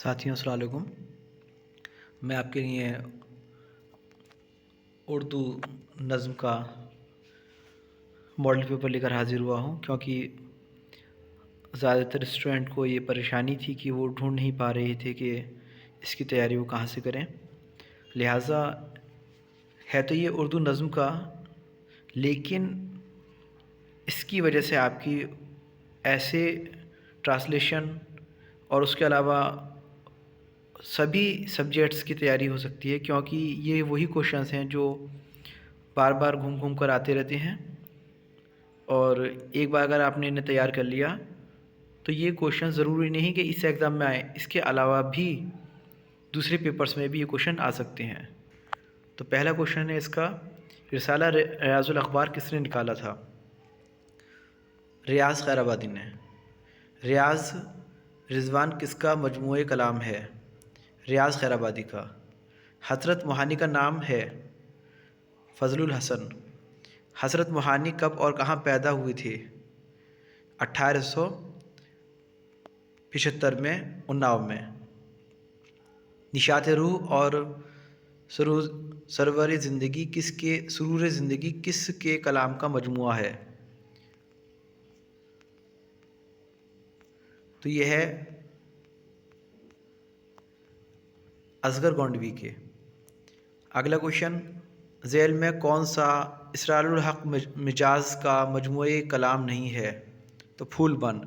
ساتھیوں السلام علیکم۔ میں آپ کے لیے اردو نظم کا ماڈل پیپر لے کر حاضر ہوا ہوں، کیونکہ زیادہ تر اسٹوڈنٹ کو یہ پریشانی تھی کہ وہ ڈھونڈ نہیں پا رہے تھے کہ اس کی تیاری وہ کہاں سے کریں۔ لہٰذا ہے تو یہ اردو نظم کا، لیکن اس کی وجہ سے آپ کی ایسے ٹرانسلیشن اور اس کے علاوہ سبھی سبجیکٹس کی تیاری ہو سکتی ہے، کیونکہ یہ وہی کوشچنس ہیں جو بار بار گھوم گھوم کر آتے رہتے ہیں، اور ایک بار اگر آپ نے انہیں تیار کر لیا تو یہ کوشچن ضروری نہیں کہ اس ایگزام میں آئیں، اس کے علاوہ بھی دوسرے پیپرز میں بھی یہ کوشچن آ سکتے ہیں۔ تو پہلا کوشچن ہے اس کا، رسالہ ریاض الاخبار کس نے نکالا تھا؟ ریاض خیر آبادی نے۔ ریاض رضوان کس کا مجموعہ کلام ہے؟ ریاض خیر آبادی کا۔ حضرت موہانی کا نام ہے؟ فضل الحسن۔ حضرت موہانی کب اور کہاں پیدا ہوئے تھے؟ 1875 میں، اناؤ میں۔ نشاط روح اور سرور زندگی کس کے کلام کا مجموعہ ہے؟ تو یہ ہے اصغر گونڈوی کے۔ اگلا کوشچن، ذیل میں کون سا اسرار الحق مجاز کا مجموعہ کلام نہیں ہے؟ تو پھول بند۔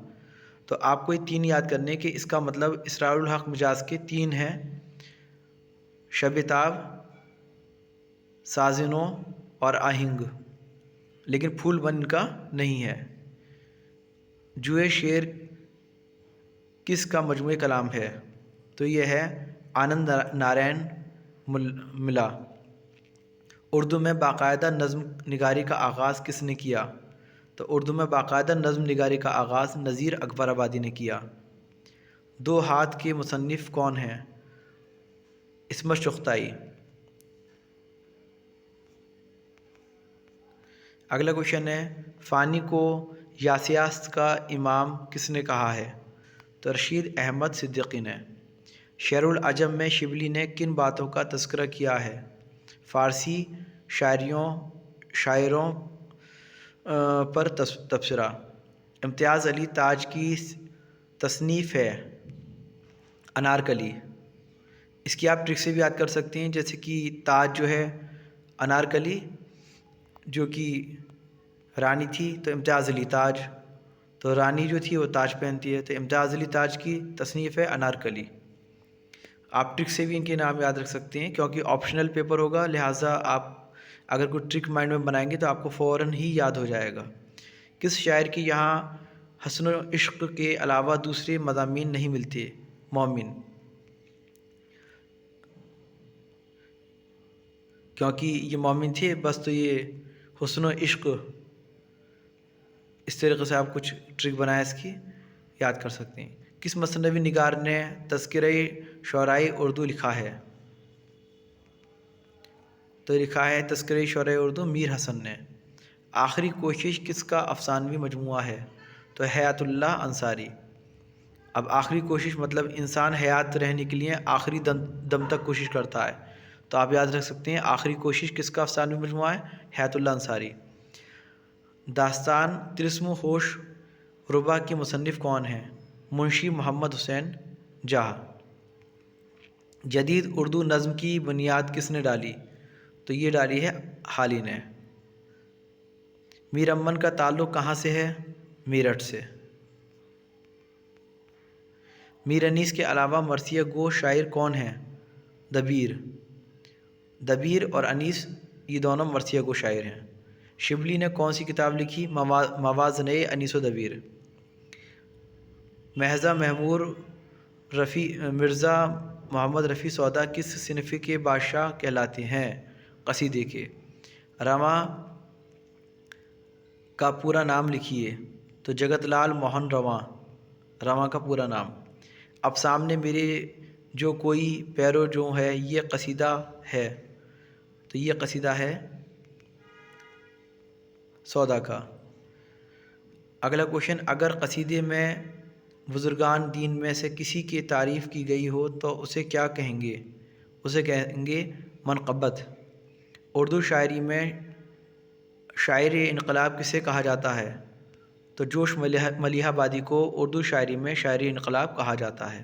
تو آپ کو یہ تین یاد کرنے کہ اس کا مطلب اسرار الحق مجاز کے تین ہیں، شب تاب، سازنو اور آہنگ، لیکن پھول بند کا نہیں ہے۔ جوئے شعر کس کا مجموعہ کلام ہے؟ تو یہ ہے آنند نارائن ملا۔ اردو میں باقاعدہ نظم نگاری کا آغاز کس نے کیا؟ تو اردو میں باقاعدہ نظم نگاری کا آغاز نذیر اکبر آبادی نے کیا۔ دو ہاتھ کے مصنف کون ہیں؟ عصمت چغتائی۔ اگلا کوشچن ہے، فانی کو یاسیاست کا امام کس نے کہا ہے؟ تو رشید احمد صدیقی نے۔ شعر العجم میں شبلی نے کن باتوں کا تذکرہ کیا ہے؟ فارسی شاعروں پر تبصرہ۔ امتیاز علی تاج کی تصنیف ہے انارکلی۔ اس کی آپ ٹرک سے بھی یاد کر سکتے ہیں، جیسے کہ تاج جو ہے انارکلی جو کہ رانی تھی، تو امتیاز علی تاج، تو رانی جو تھی وہ تاج پہنتی ہے، تو امتیاز علی تاج کی تصنیف ہے انارکلی۔ آپ ٹرک سے بھی ان کے نام یاد رکھ سکتے ہیں، کیونکہ آپشنل پیپر ہوگا، لہٰذا آپ اگر کوئی ٹرک مائنڈ میں بنائیں گے تو آپ کو فوراً ہی یاد ہو جائے گا۔ کس شاعر کی یہاں حسن و عشق کے علاوہ دوسرے مضامین نہیں ملتے؟ مومن۔ کیونکہ یہ مومن تھے بس، تو یہ حسن و عشق، اس طریقے سے آپ کچھ ٹرک بنائے اس کی یاد کر سکتے ہیں۔ کس مثنوی نگار نے تذکرہ شعرائے اردو لکھا ہے؟ تو لکھا ہے تذکرہ شعرائے اردو میر حسن نے۔ آخری کوشش کس کا افسانوی مجموعہ ہے؟ تو حیات اللہ انصاری۔ اب آخری کوشش مطلب انسان حیات رہنے کے لیے آخری دم تک کوشش کرتا ہے، تو آپ یاد رکھ سکتے ہیں آخری کوشش کس کا افسانوی مجموعہ ہے؟ حیات اللہ انصاری۔ داستان طلسم و ہوش ربا کے مصنف کون ہیں؟ منشی محمد حسین جاہ۔ جدید اردو نظم کی بنیاد کس نے ڈالی؟ تو یہ ڈالی ہے حالی نے۔ میر امن کا تعلق کہاں سے ہے؟ میرٹھ سے۔ میر انیس کے علاوہ مرثیہ گو شاعر کون ہیں؟ دبیر اور انیس یہ دونوں مرثیہ گو شاعر ہیں۔ شبلی نے کون سی کتاب لکھی؟ موازنۂ انیس و دبیر۔ مرزا محمد رفیع سودا کس صنف کے بادشاہ کہلاتے ہیں؟ قصیدے کے۔ رواں کا پورا نام لکھیے۔ تو جگت لال موہن رواں کا پورا نام۔ اب سامنے میرے جو کوئی پیرو جو ہے، یہ قصیدہ ہے، تو یہ قصیدہ ہے سودا کا۔ اگلا کوشچن، اگر قصیدے میں بزرگان دین میں سے کسی کی تعریف کی گئی ہو تو اسے کیا کہیں گے؟ اسے کہیں گے منقبت۔ اردو شاعری میں شاعر انقلاب کسے کہا جاتا ہے؟ تو جوش ملیحہ آبادی کو اردو شاعری میں شاعر انقلاب کہا جاتا ہے۔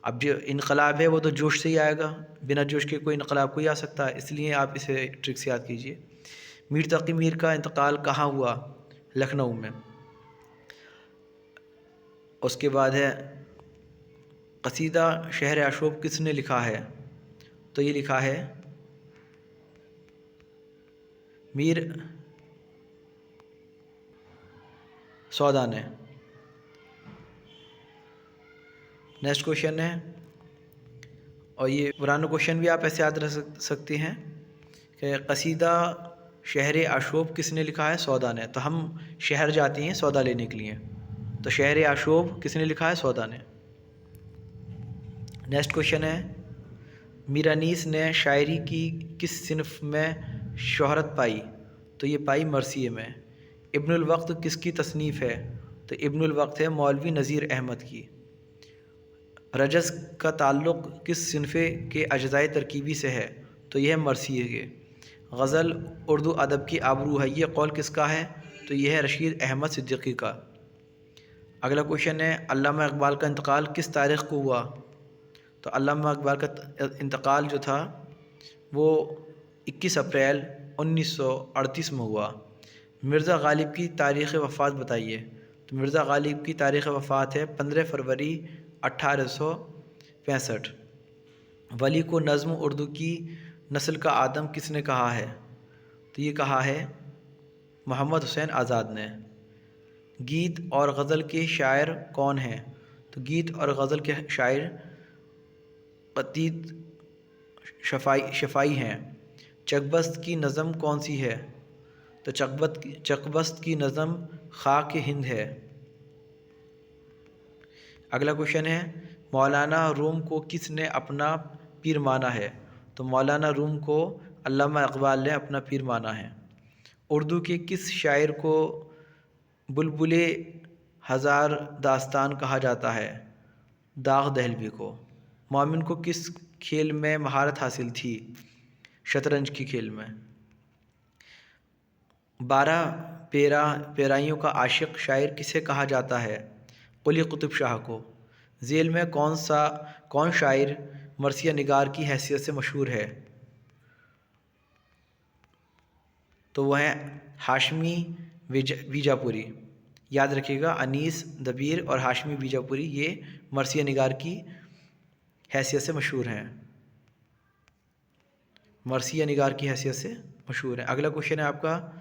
اب جو انقلاب ہے وہ تو جوش سے ہی آئے گا، بنا جوش کے کوئی انقلاب کوئی آ سکتا ہے، اس لیے آپ اسے ٹرک سے یاد کیجئے۔ میر تقی میر کا انتقال کہاں ہوا؟ لکھنؤ میں۔ اس کے بعد ہے قصیدہ شہر آشوب کس نے لکھا ہے؟ تو یہ لکھا ہے میر سودا نے۔ نیکسٹ کوشچن ہے، اور یہ پرانا کوشچن بھی آپ ایسے یاد رکھ سکتے ہیں کہ قصیدہ شہر آشوب کس نے لکھا ہے؟ سودا نے۔ تو ہم شہر جاتے ہیں سودا لینے کے لیے، تو شہر آشوب کس نے لکھا ہے؟ سودا نے۔ نیکسٹ کوشچن ہے، میر انیس نے شاعری کی کس صنف میں شہرت پائی؟ تو یہ پائی مرثیے میں۔ ابن الوقت کس کی تصنیف ہے؟ تو ابن الوقت ہے مولوی نذیر احمد کی۔ رجز کا تعلق کس صنف کے اجزائے ترکیبی سے ہے؟ تو یہ ہے مرثیے کے۔ غزل اردو ادب کی آبرو ہے، یہ قول کس کا ہے؟ تو یہ ہے رشید احمد صدیقی کا۔ اگلا کوشچن ہے، علامہ اقبال کا انتقال کس تاریخ کو ہوا؟ تو علامہ اقبال کا انتقال جو تھا وہ 21 اپریل 1938 میں ہوا۔ مرزا غالب کی تاریخ وفات بتائیے۔ تو مرزا غالب کی تاریخ وفات ہے 15 فروری 1865۔ ولی کو نظم اردو کی نسل کا آدم کس نے کہا ہے؟ تو یہ کہا ہے محمد حسین آزاد نے۔ گیت اور غزل کے شاعر کون ہیں؟ تو گیت اور غزل کے شاعر قطیت شفائی ہیں۔ چکبست کی نظم کون سی ہے؟ تو چکبست کی نظم خاک ہند ہے۔ اگلا کوشچن ہے، مولانا روم کو کس نے اپنا پیر مانا ہے؟ تو مولانا روم کو علامہ اقبال نے اپنا پیر مانا ہے۔ اردو کے کس شاعر کو بلبل ہزار داستان کہا جاتا ہے؟ داغ دہلوی کو۔ مومن کو کس کھیل میں مہارت حاصل تھی؟ شطرنج کی کھیل میں۔ 12 پیرائیوں کا عاشق شاعر کسے کہا جاتا ہے؟ قلی قطب شاہ کو۔ ذیل میں کون شاعر مرثیہ نگار کی حیثیت سے مشہور ہے؟ تو وہ ہے ہاشمی بیجاپوری۔ یاد رکھیے گا، انیس دبیر اور ہاشمی بیجاپوری یہ مرثیہ نگار کی حیثیت سے مشہور ہیں، مرثیہ نگار کی حیثیت سے مشہور ہیں۔ اگلا کوشچن ہے آپ کا،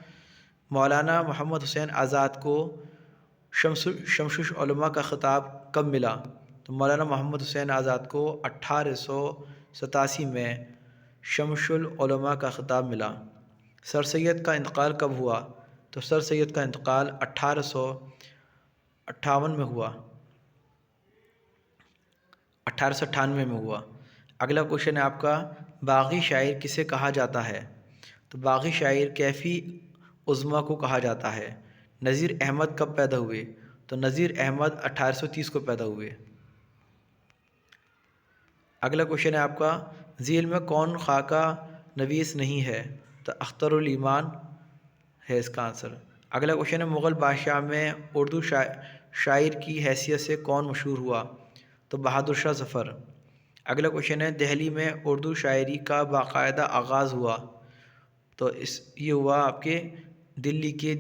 مولانا محمد حسین آزاد کو شمس العلماء کا خطاب کب ملا؟ تو مولانا محمد حسین آزاد کو 1887 میں شمس العلماء کا خطاب ملا۔ سر سید کا انتقال کب ہوا؟ تو سر سید کا انتقال 1858 میں ہوا، 1898 میں ہوا۔ اگلا کوشچن ہے آپ کا، باغی شاعر کسے کہا جاتا ہے؟ تو باغی شاعر کیفی عظمیٰ کو کہا جاتا ہے۔ نذیر احمد کب پیدا ہوئے؟ تو نذیر احمد 1830 کو پیدا ہوئے۔ اگلا کوشچن ہے آپ کا، ذیل میں کون خاکہ نویس نہیں ہے؟ تو اختر الایمان ہے اس کا آنسر۔ اگلا کوشچن ہے، مغل بادشاہ میں اردو شاعر کی حیثیت سے کون مشہور ہوا؟ تو بہادر شاہ ظفر۔ اگلا کوشچن ہے، دہلی میں اردو شاعری کا باقاعدہ آغاز ہوا؟ تو یہ ہوا آپ کے دلی کے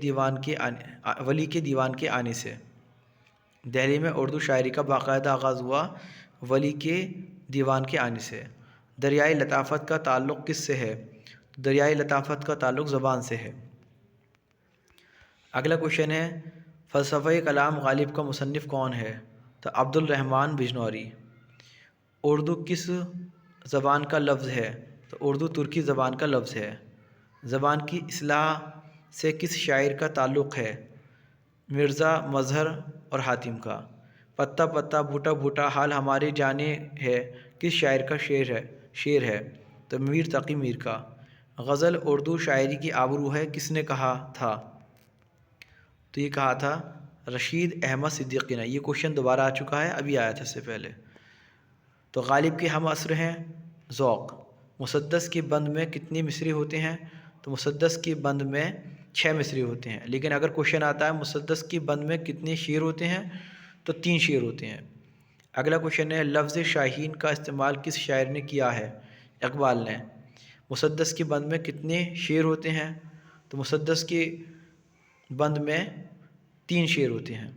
ولی کے دیوان کے آنے سے۔ دہلی میں اردو شاعری کا باقاعدہ آغاز ہوا ولی کے دیوان کے آنے سے۔ دریائے لطافت کا تعلق کس سے ہے؟ دریائے لطافت کا تعلق زبان سے ہے۔ اگلا کوشچن ہے، فلسفہ کلام غالب کا مصنف کون ہے؟ تو عبد الرحمن بجنوری۔ اردو کس زبان کا لفظ ہے؟ تو اردو ترکی زبان کا لفظ ہے۔ زبان کی اصلاح سے کس شاعر کا تعلق ہے؟ مرزا مظہر اور حاتم کا۔ پتا پتا بوٹا بوٹا حال ہمارے جانے ہے کس شاعر کا شعر ہے؟ تو میر تقی میر کا۔ غزل اردو شاعری کی آبرو ہے کس نے کہا تھا؟ تو یہ کہا تھا رشید احمد صدیقی نے. یہ کوشچن دوبارہ آ چکا ہے، ابھی آیا تھا اس سے پہلے. تو غالب کے ہم عصر ہیں ذوق. مسدس کے بند میں کتنے مصرے ہوتے ہیں؟ تو مسدس کے بند میں 6 مصرے ہوتے ہیں. لیکن اگر کوشچن آتا ہے مسدس کے بند میں کتنے شعر ہوتے ہیں تو 3 شعر ہوتے ہیں. اگلا کوشچن ہے لفظ شاہین کا استعمال کس شاعر نے کیا ہے؟ اقبال نے. مسدس کے بند میں کتنے شعر ہوتے ہیں؟ تو مسدس کے بند میں 3 شعر ہوتے ہیں.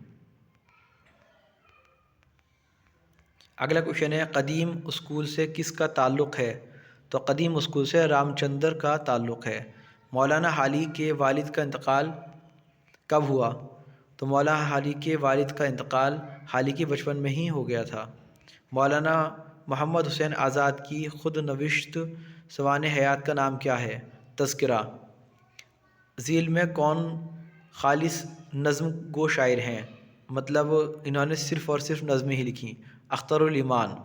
اگلا کوشچن ہے قدیم اسکول سے کس کا تعلق ہے؟ تو قدیم اسکول سے رام چندر کا تعلق ہے. مولانا حالی کے والد کا انتقال کب ہوا؟ تو مولانا حالی کے والد کا انتقال حالی کے بچپن میں ہی ہو گیا تھا. مولانا محمد حسین آزاد کی خود نوشت سوانح حیات کا نام کیا ہے؟ تذکرہ. ذیل میں کون خالص نظم گو شاعر ہیں؟ مطلب انہوں نے صرف اور صرف نظمیں ہی لکھیں. اختر الایمان.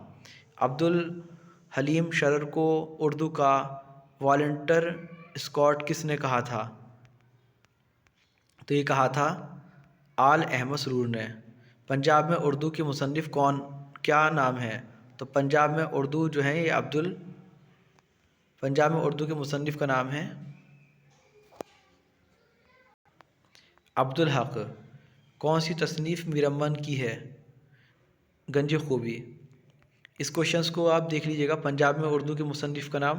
عبد الحلیم شرر کو اردو کا والنٹر اسکاٹ کس نے کہا تھا؟ تو یہ کہا تھا آل احمد سرور نے. پنجاب میں اردو کے مصنف کیا نام ہے؟ تو پنجاب میں اردو جو ہے یہ پنجاب میں اردو کے مصنف کا نام ہے عبدالحق. کون سی تصنیف میر امن کی ہے؟ گنج خوبی. اس کوشچنس کو آپ دیکھ لیجئے گا. پنجاب میں اردو کے مصنف کا نام،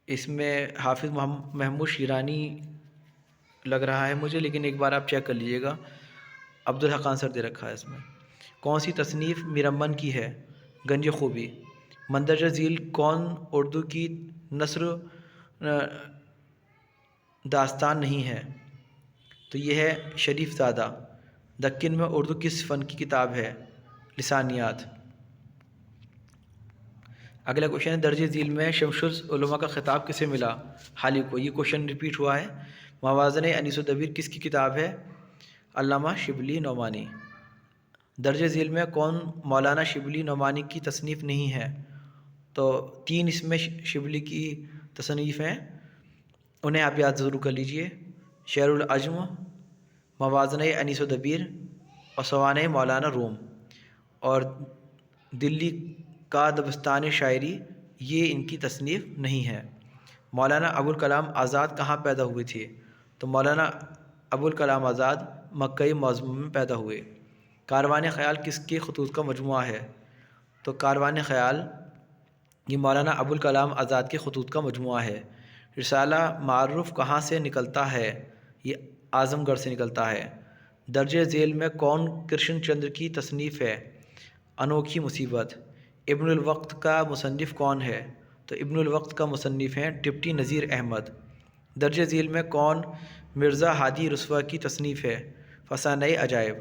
اس میں حافظ محمود شیرانی لگ رہا ہے مجھے، لیکن ایک بار آپ چیک کر لیجئے گا. عبدالحق آنسر دے رکھا ہے اس میں. کون سی تصنیف میر امن کی ہے؟ گنج خوبی. مندرجہ ذیل کون اردو کی نثر داستان نہیں ہے؟ تو یہ ہے شریف زادہ. دکن میں اردو کس فن کی کتاب ہے؟ لسانیات. اگلا کوشچن ہے درج ذیل میں شمس العلماء کا خطاب کسے ملا؟ حالی کو. یہ کوشچن ریپیٹ ہوا ہے. موازن انیس و دبیر کس کی کتاب ہے؟ علامہ شبلی نعمانی. درج ذیل میں کون مولانا شبلی نعمانی کی تصنیف نہیں ہے؟ تو 3 اس میں شبلی کی تصنیف ہیں، انہیں آپ یاد ضرور کر لیجئے. شعر العجم، موازن انیس و دبیر اور سوانح مولانا روم. اور دلی کا دبستان شاعری یہ ان کی تصنیف نہیں ہے. مولانا ابوالکلام آزاد کہاں پیدا ہوئے تھے؟ تو مولانا ابوالکلام آزاد مکہ معظمہ میں پیدا ہوئے. کاروان خیال کس کے خطوط کا مجموعہ ہے؟ تو کاروان خیال یہ مولانا ابوالکلام آزاد کے خطوط کا مجموعہ ہے. رسالہ معروف کہاں سے نکلتا ہے؟ یہ اعظم گڑھ سے نکلتا ہے. درج ذیل میں کون کرشن چندر کی تصنیف ہے؟ انوکھی مصیبت. ابن الوقت کا مصنف کون ہے؟ تو ابن الوقت کا مصنف ہیں ڈپٹی نذیر احمد. درج ذیل میں کون مرزا ہادی رسوا کی تصنیف ہے؟ فسانۂ عجائب.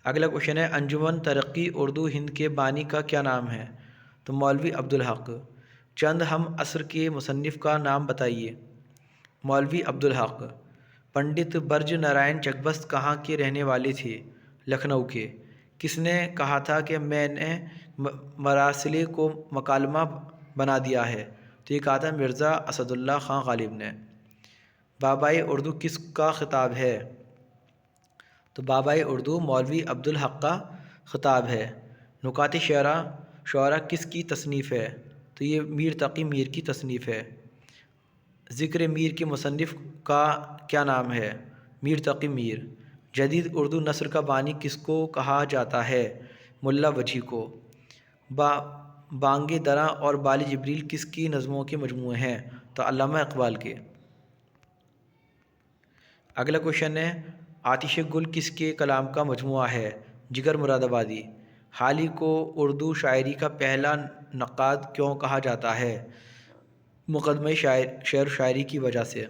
اگلا کوشچن ہے انجمن ترقی اردو ہند کے بانی کا کیا نام ہے؟ تو مولوی عبدالحق. چند ہم عصر کے مصنف کا نام بتائیے. مولوی عبدالحق. پنڈت برج نارائن چکبست کہاں کے رہنے والے تھے؟ لکھنؤ کے. کس نے کہا تھا کہ میں نے مراسلے کو مکالمہ بنا دیا ہے؟ تو یہ کہا تھا مرزا اسد اللہ خان غالب نے. بابائے اردو کس کا خطاب ہے؟ تو بابائے اردو مولوی عبدالحق کا خطاب ہے. نکات شعراء کس کی تصنیف ہے؟ تو یہ میر تقی میر کی تصنیف ہے. ذکر میر کے مصنف کا کیا نام ہے؟ میر تقی میر. جدید اردو نثر کا بانی کس کو کہا جاتا ہے؟ ملا وجیح کو. بانگ دراں اور بال جبریل کس کی نظموں کے مجموعے ہیں؟ تو علامہ اقبال کے. اگلا کوشچن ہے آتش گل کس کے کلام کا مجموعہ ہے؟ جگر مراد آبادی. حالی کو اردو شاعری کا پہلا نقاد کیوں کہا جاتا ہے؟ مقدمہ شعر و شاعری کی وجہ سے.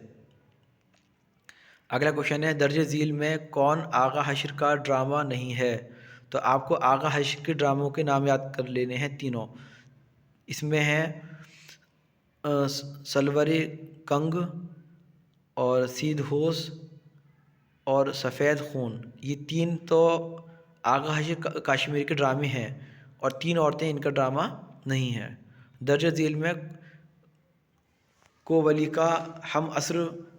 اگلا کوشچن ہے درج ذیل میں کون آغا حشر کا ڈرامہ نہیں ہے؟ تو آپ کو آغا حشر کے ڈراموں کے نام یاد کر لینے ہیں تینوں. اس میں ہیں سلور کنگ اور سید ہوس اور سفید خون. یہ 3 تو آغا حشر کشمیر کے ڈرامے ہیں اور 3 عورتیں ان کا ڈرامہ نہیں ہیں. درج ذیل میں کوولی کا ہم عصر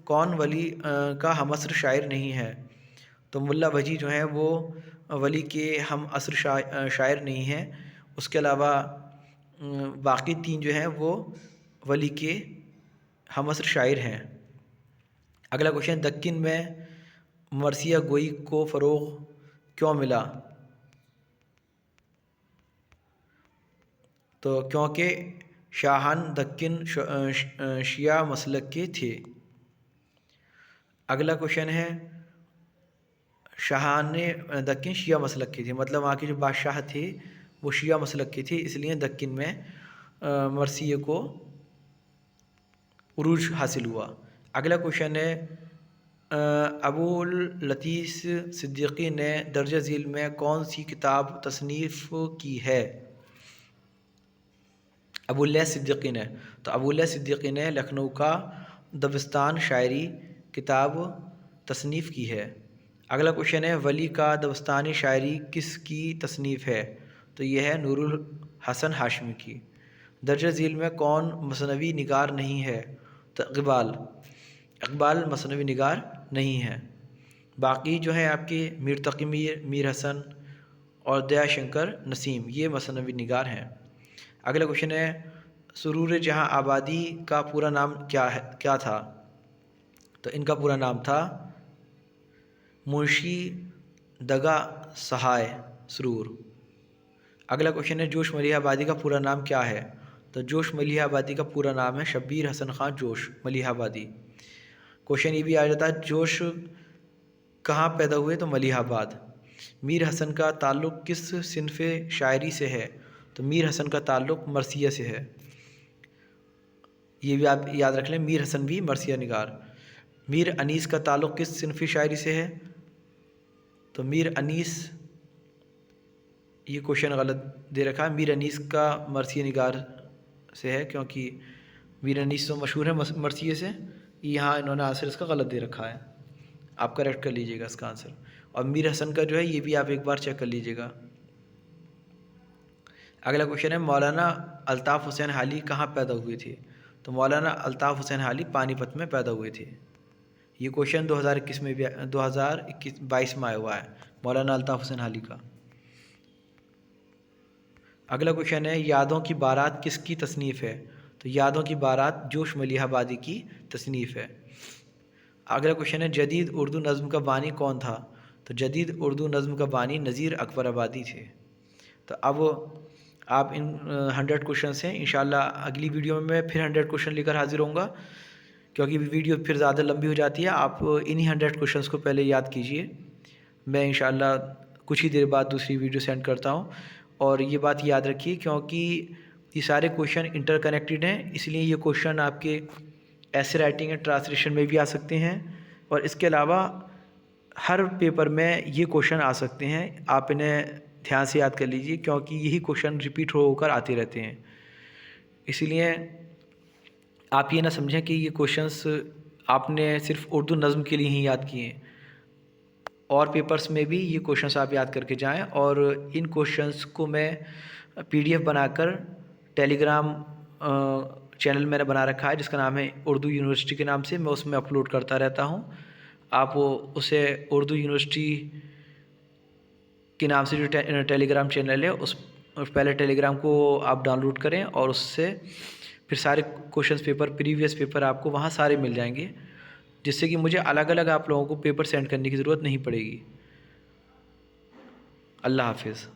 کون ولی کا ہم عصر شاعر نہیں ہے؟ تو ملا بھجی جو ہیں وہ ولی کے ہم عصر شاعر نہیں ہیں. اس کے علاوہ باقی 3 جو ہیں وہ ولی کے ہم عصر شاعر ہیں. اگلا کوشچن، دکن میں مرثیہ گوئی کو فروغ کیوں ملا؟ تو کیونکہ شاہان دکن شیعہ مسلک کے تھے. اگلا کوشچن ہے، شاہان دکن شیعہ مسلک کے تھے، مطلب وہاں کے جو بادشاہ تھے وہ شیعہ مسلک کے تھے، اس لیے دکن میں مرثیے کو عروج حاصل ہوا. اگلا کوشچن ہے، ابو اللطیف صدیقی نے درجہ ذیل میں کون سی کتاب تصنیف کی ہے؟ ابو اللیث صدیقی نے. تو ابو اللیث صدیقی نے لکھنؤ کا دبستان شاعری کتاب تصنیف کی ہے. اگلا کوشچن ہے، ولی کا دبستانی شاعری کس کی تصنیف ہے؟ تو یہ ہے نور الحسن ہاشمی کی. درجہ ذیل میں کون مثنوی نگار نہیں ہے؟ تو اقبال مثنوی نگار نہیں ہے. باقی جو ہیں آپ کے میر تقی میر، میر حسن اور دیا شنکر نسیم، یہ مثنوی نگار ہیں. اگلا کوشچن ہے، سرور جہاں آبادی کا پورا نام کیا تھا؟ تو ان کا پورا نام تھا منشی دگا سہائے سرور. اگلا کوشچن ہے، جوش ملیح آبادی کا پورا نام کیا ہے؟ تو جوش ملیح آبادی کا پورا نام ہے شبیر حسن خان جوش ملیح آبادی. کوشچن یہ بھی آ جاتا ہے، جوش کہاں پیدا ہوئے؟ تو ملیح آباد. میر حسن کا تعلق کس صنف شاعری سے ہے؟ تو میر حسن کا تعلق مرثیہ سے ہے. یہ بھی آپ یاد رکھ لیں، میر حسن بھی مرثیہ نگار. میر انیس کا تعلق کس صنف شاعری سے ہے؟ تو میر انیس، یہ کوشچن غلط دے رکھا ہے، میر انیس کا مرثیہ نگار سے ہے، کیونکہ میر انیس تو مشہور ہے مرثیے سے. یہاں انہوں نے آنسر اس کا غلط دے رکھا ہے، آپ کریکٹ کر لیجئے گا اس کا آنسر. اور میر حسن کا جو ہے یہ بھی آپ ایک بار چیک کر لیجئے گا. اگلا کوشچن ہے، مولانا الطاف حسین حالی کہاں پیدا ہوئے تھے؟ تو مولانا الطاف حسین حالی پانی پت میں پیدا ہوئے تھے. یہ کوشچن 2021 میں بھی 2022 میں آیا ہوا ہے مولانا الطاف حسین حالی کا. اگلا کوشچن ہے، یادوں کی بارات کس کی تصنیف ہے؟ تو یادوں کی بارات جوش ملیح آبادی کی تصنیف ہے. اگلا کوشچن ہے، جدید اردو نظم کا بانی کون تھا؟ تو جدید اردو نظم کا بانی نذیر اکبر آبادی تھے. تو اب آپ ان 100 کوشچنس ہیں، انشاءاللہ اگلی ویڈیو میں پھر 100 کوشچن لے کر حاضر ہوں گا، کیونکہ ویڈیو پھر زیادہ لمبی ہو جاتی ہے. آپ انہی 100 کوشچنس کو پہلے یاد کیجئے. میں انشاءاللہ کچھ ہی دیر بعد دوسری ویڈیو سینڈ کرتا ہوں. اور یہ بات یاد رکھیے، کیونکہ یہ سارے کوشچن انٹر کنیکٹڈ ہیں، اس لیے یہ کوشچن آپ کے ایسے رائٹنگ اینڈ ٹرانسلیشن میں بھی آ سکتے ہیں، اور اس کے علاوہ ہر پیپر میں یہ کوشچن آ سکتے ہیں. آپ انہیں دھیان سے یاد کر لیجئے، کیونکہ یہی کوشچن ریپیٹ ہو کر آتے رہتے ہیں. اسی لیے آپ یہ نہ سمجھیں کہ یہ کوشچنس آپ نے صرف اردو نظم کے لیے ہی یاد کیے ہیں، اور پیپرز میں بھی یہ کوشچنس آپ یاد کر کے جائیں. اور ان کوشچنس کو میں PDF بنا کر ٹیلی گرام چینل میں نے بنا رکھا ہے، جس کا نام ہے اردو یونیورسٹی کے نام سے. میں اس میں اپلوڈ کرتا رہتا ہوں. آپ اسے اردو یونیورسٹی کے نام سے جو ٹیلی گرام چینل ہے، اس پہلے ٹیلی گرام کو آپ ڈاؤن لوڈ کریں، اور اس سے پھر سارے کوشچنس پیپر، پریویس پیپر آپ کو وہاں سارے مل جائیں گے، جس سے کہ مجھے الگ الگ آپ لوگوں کو پیپر سینڈ کرنے کی ضرورت نہیں پڑے گی. اللہ حافظ.